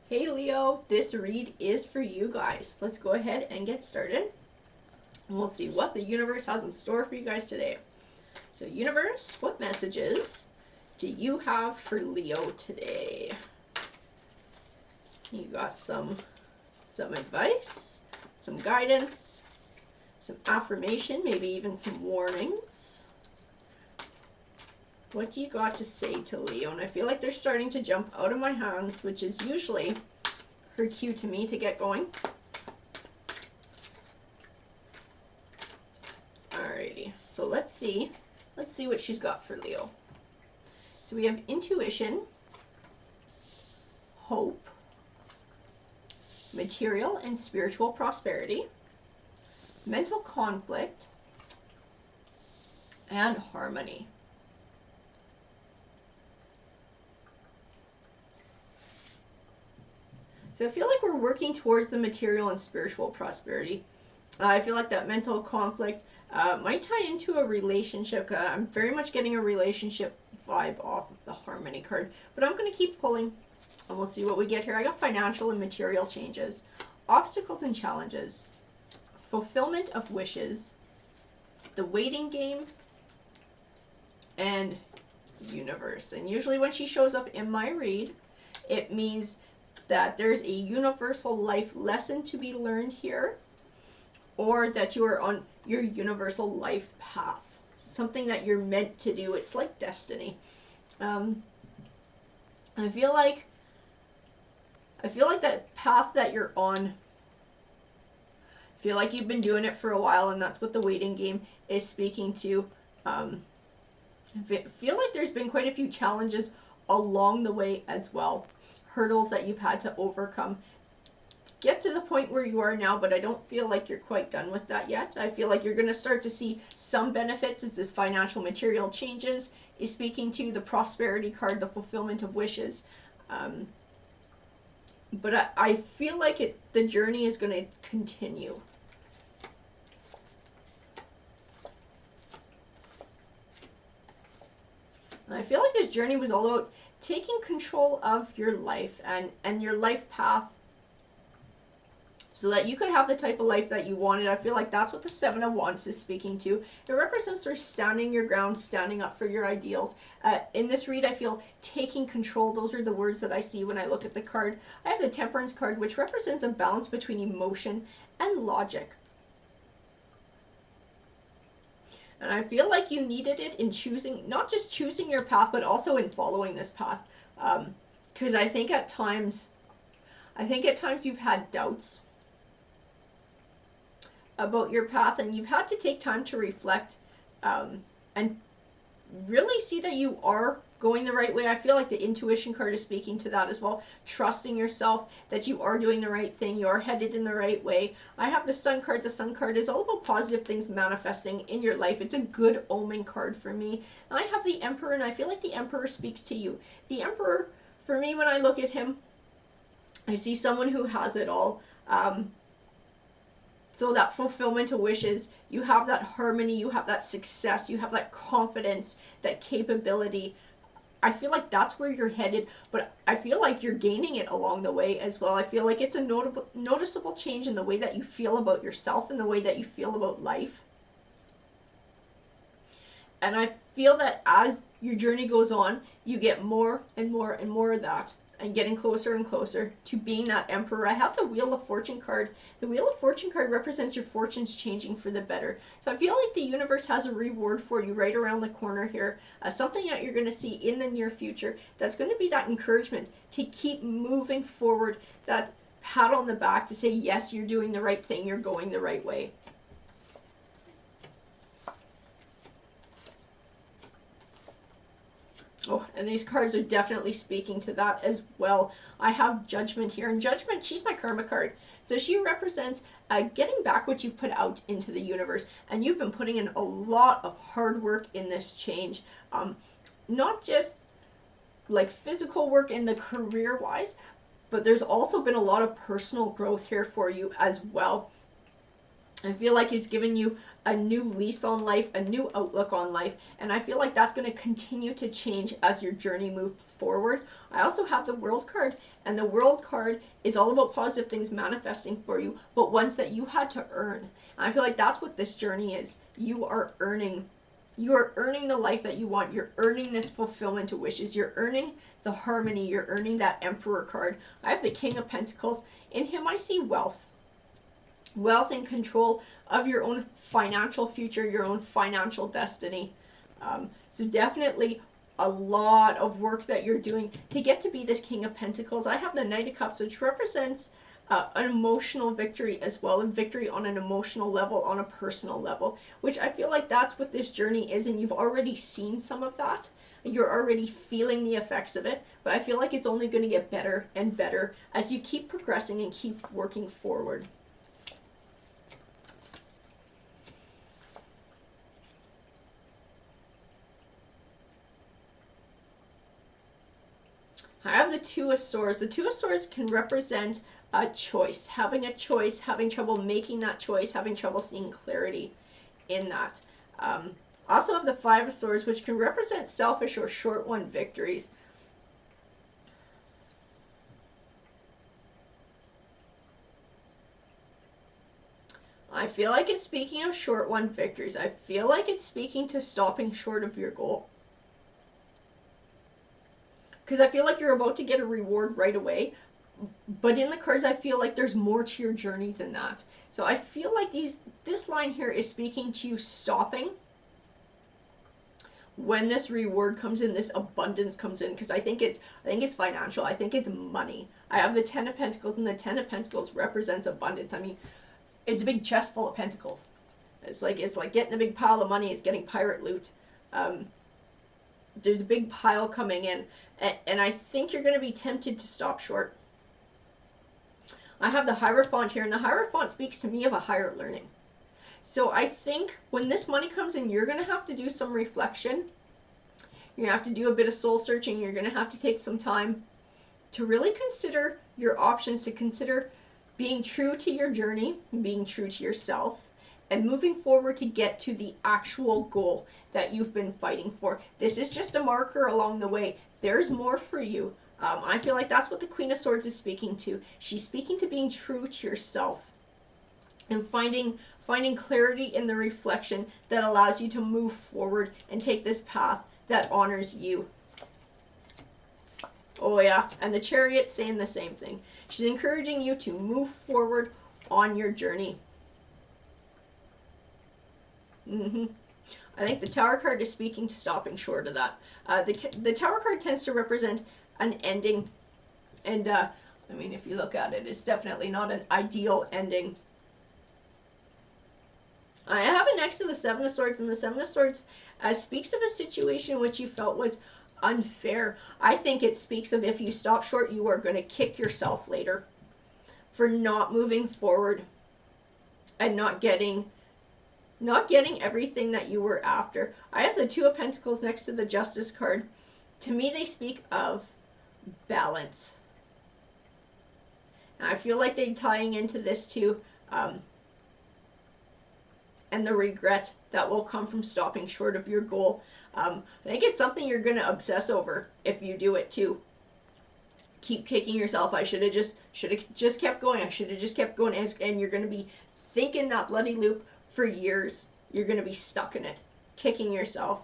Hey Leo, this read is for you guys. Let's go ahead and get started. And we'll see what the universe has in store for you guys today. So universe, what messages do you have for Leo today? You got some advice, some guidance, some affirmation, maybe even some warnings. What do you got to say to Leo? And I feel like they're starting to jump out of my hands, which is usually her cue to me to get going. Alrighty, so let's see what she's got for Leo. So we have intuition, hope, material and spiritual prosperity, mental conflict, and harmony. So I feel like we're working towards the material and spiritual prosperity. I feel like that mental conflict might tie into a relationship. I'm very much getting a relationship vibe off of the harmony card. But I'm going to keep pulling and we'll see what we get here. I got financial and material changes, obstacles and challenges, fulfillment of wishes, the waiting game, and universe. And usually when she shows up in my read, it means that there's a universal life lesson to be learned here, or that you are on your universal life path, something that you're meant to do. It's like destiny. I feel like that path that you're on, I feel like you've been doing it for a while, and that's what the waiting game is speaking to. I feel like there's been quite a few challenges along the way as well. Hurdles that you've had to overcome to get to the point where you are now, but I don't feel like you're quite done with that yet. I feel like you're going to start to see some benefits as this financial material changes is speaking to the prosperity card, the fulfillment of wishes. But I feel like the journey is going to continue. And I feel like this journey was all about taking control of your life and your life path so that you could have the type of life that you wanted. I feel like that's what the Seven of Wands is speaking to. It represents sort of standing your ground, standing up for your ideals. In this read, I feel taking control. Those are the words that I see when I look at the card. I have the Temperance card, which represents a balance between emotion and logic. And I feel like you needed it in choosing, not just choosing your path, but also in following this path. Because I think at times you've had doubts about your path, and you've had to take time to reflect and really see that you are going the right way. I feel like the intuition card is speaking to that as well. Trusting yourself that you are doing the right thing. You are headed in the right way. I have the Sun card. The Sun card is all about positive things manifesting in your life. It's a good omen card for me. I have the Emperor, and I feel like the Emperor speaks to you. The Emperor, for me, when I look at him, I see someone who has it all. So that fulfillment of wishes, you have that harmony, you have that success, you have that confidence, that capability. I feel like that's where you're headed, but I feel like you're gaining it along the way as well. I feel like it's a noticeable change in the way that you feel about yourself and the way that you feel about life. And I feel that as your journey goes on, you get more and more and more of that, and getting closer and closer to being that Emperor. I have the Wheel of Fortune card. The Wheel of Fortune card represents your fortunes changing for the better. So I feel like the universe has a reward for you right around the corner here. Something that you're going to see in the near future that's going to be that encouragement to keep moving forward, that pat on the back to say, yes, you're doing the right thing, you're going the right way. Oh, and these cards are definitely speaking to that as well. I have Judgment here, and Judgment, she's my karma card. So she represents getting back what you put out into the universe, and you've been putting in a lot of hard work in this change. Not just like physical work in the career-wise, but there's also been a lot of personal growth here for you as well. I feel like it's given you a new lease on life, a new outlook on life, and I feel like that's going to continue to change as your journey moves forward. I also have the World card, and the World card is all about positive things manifesting for you, but ones that you had to earn. And I feel like that's what this journey is. You are earning the life that you want. You're earning this fulfillment of wishes. You're earning the harmony. You're earning that Emperor card. I have the King of Pentacles. In him, I see wealth. Wealth and control of your own financial future, your own financial destiny. So definitely a lot of work that you're doing to get to be this King of Pentacles. I have the Knight of Cups, which represents an emotional victory as well, a victory on an emotional level, on a personal level, which I feel like that's what this journey is, and you've already seen some of that. You're already feeling the effects of it, but I feel like it's only going to get better and better as you keep progressing and keep working forward. I have the Two of Swords. The Two of Swords can represent a choice, having trouble making that choice, having trouble seeing clarity in that. Also have the Five of Swords, which can represent selfish or short-won victories. I feel like it's speaking of short-won victories. I feel like it's speaking to stopping short of your goal. Because I feel like you're about to get a reward right away. But in the cards, I feel like there's more to your journey than that. So I feel like this line here is speaking to you stopping when this reward comes in, this abundance comes in. Because I think it's financial. I think it's money. I have the Ten of Pentacles, and the Ten of Pentacles represents abundance. I mean, it's a big chest full of pentacles. It's like getting a big pile of money. It's getting pirate loot. There's a big pile coming in, and I think you're going to be tempted to stop short. I have the Hierophant here, and the Hierophant speaks to me of a higher learning. So I think when this money comes in, you're going to have to do some reflection. You're going to have to do a bit of soul searching. You're going to have to take some time to really consider your options, to consider being true to your journey, being true to yourself, and moving forward to get to the actual goal that you've been fighting for. This is just a marker along the way. There's more for you. I feel like that's what the Queen of Swords is speaking to. She's speaking to being true to yourself and finding clarity in the reflection that allows you to move forward and take this path that honors you. Oh yeah, and the Chariot saying the same thing. She's encouraging you to move forward on your journey. I think the Tower card is speaking to stopping short of that. The Tower card tends to represent an ending, and I mean, if you look at it, it's definitely not an ideal ending. I have it next to the Seven of Swords, and the Seven of Swords speaks of a situation which you felt was unfair. I think it speaks of if you stop short, you are going to kick yourself later for not moving forward and not getting everything that you were after. I have the Two of Pentacles next to the Justice card. To me, they speak of balance. And I feel like they're tying into this too, and the regret that will come from stopping short of your goal. I think it's something you're going to obsess over if you do it too. Keep kicking yourself. I should have just kept going. I should have just kept going. And you're going to be thinking that bloody loop for years. You're going to be stuck in it, kicking yourself.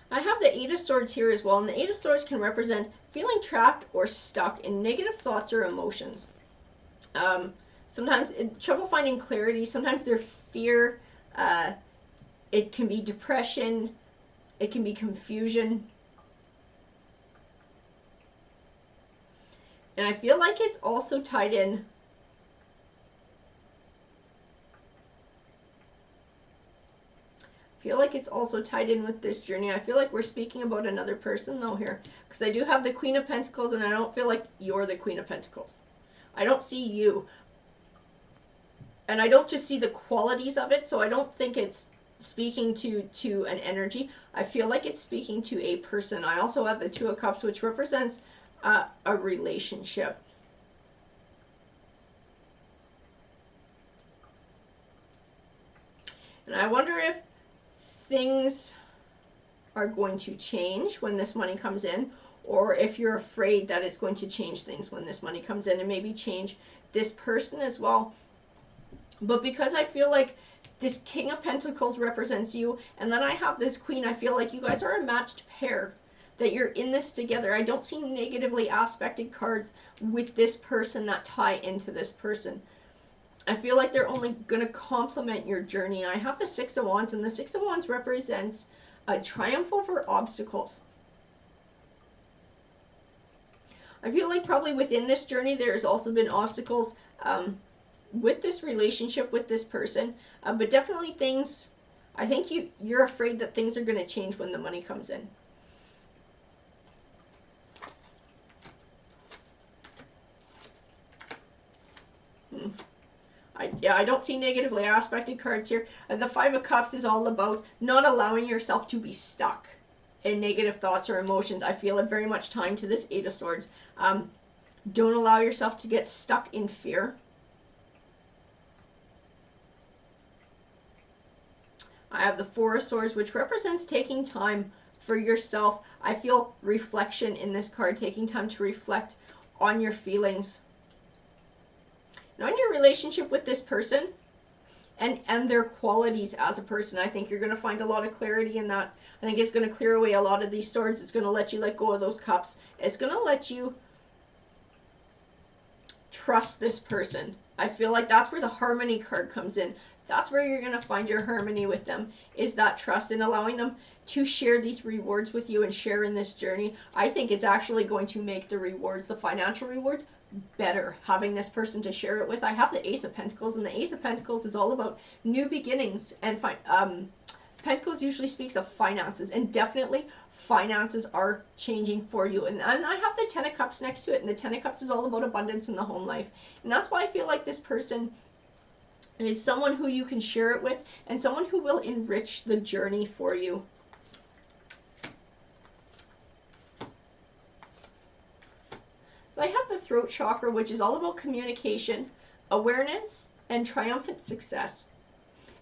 I have the Eight of Swords here as well, and the Eight of Swords can represent feeling trapped or stuck in negative thoughts or emotions. Sometimes trouble finding clarity, sometimes they're fear, it can be depression, it can be confusion. And I feel like it's also tied in with this journey. I feel like we're speaking about another person though here, because I do have the Queen of Pentacles, and I don't feel like you're the Queen of Pentacles. I don't see you, and I don't just see the qualities of it, so I don't think it's speaking to an energy. I feel like it's speaking to a person. I also have the Two of Cups, which represents a relationship. And I wonder if things are going to change when this money comes in, or if you're afraid that it's going to change things when this money comes in, and maybe change this person as well. But because I feel like this King of Pentacles represents you, and then I have this Queen, I feel like you guys are a matched pair, that you're in this together. I don't see negatively aspected cards with this person that tie into this person. I feel like they're only going to complement your journey. I have the Six of Wands, and the Six of Wands represents a triumph over obstacles. I feel like probably within this journey there's also been obstacles with this relationship with this person, but definitely things, I think you're afraid that things are going to change when the money comes in. I don't see negatively aspected cards here. The Five of Cups is all about not allowing yourself to be stuck in negative thoughts or emotions. I feel it very much tying to this Eight of Swords. Don't allow yourself to get stuck in fear. I have the Four of Swords, which represents taking time for yourself. I feel reflection in this card, taking time to reflect on your feelings. And on your relationship with this person and their qualities as a person. I think you're going to find a lot of clarity in that. I think it's going to clear away a lot of these swords. It's going to let you let go of those cups. It's going to let you trust this person. I feel like that's where the harmony card comes in. That's where you're going to find your harmony with them, is that trust and allowing them to share these rewards with you and share in this journey. I think it's actually going to make the rewards, the financial rewards, better, having this person to share it with. I have the Ace of Pentacles, and the Ace of Pentacles is all about new beginnings, and Pentacles usually speaks of finances, and definitely finances are changing for you. And I have the Ten of Cups next to it, and the Ten of Cups is all about abundance in the home life. And that's why I feel like this person is someone who you can share it with, and someone who will enrich the journey for you. So I have the Throat Chakra, which is all about communication, awareness, and triumphant success.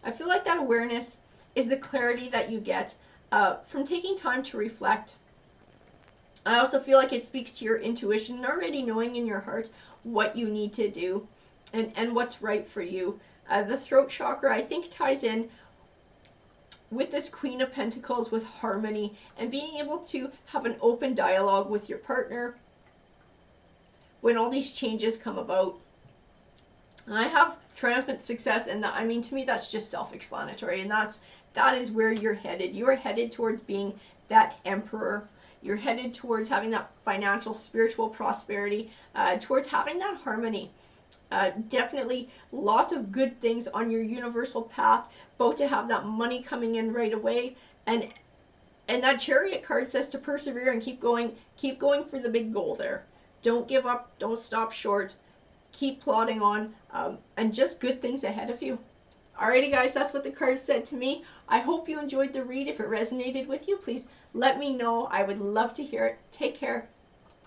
I feel like that awareness is the clarity that you get from taking time to reflect. I also feel like it speaks to your intuition and already knowing in your heart what you need to do and what's right for you. The Throat Chakra, I think, ties in with this Queen of Pentacles, with harmony and being able to have an open dialogue with your partner when all these changes come about. I have Triumphant Success, and that, I mean, to me that's just self-explanatory, and that is where you're headed. You are headed towards being that emperor. You're headed towards having that financial, spiritual prosperity, towards having that harmony. Definitely lots of good things on your universal path, both to have that money coming in right away, and that Chariot card says to persevere and keep going for the big goal there. Don't give up, don't stop short, keep plodding on, and just good things ahead of you. Alrighty guys, that's what the cards said to me. I hope you enjoyed the read. If it resonated with you, please let me know. I would love to hear it. Take care.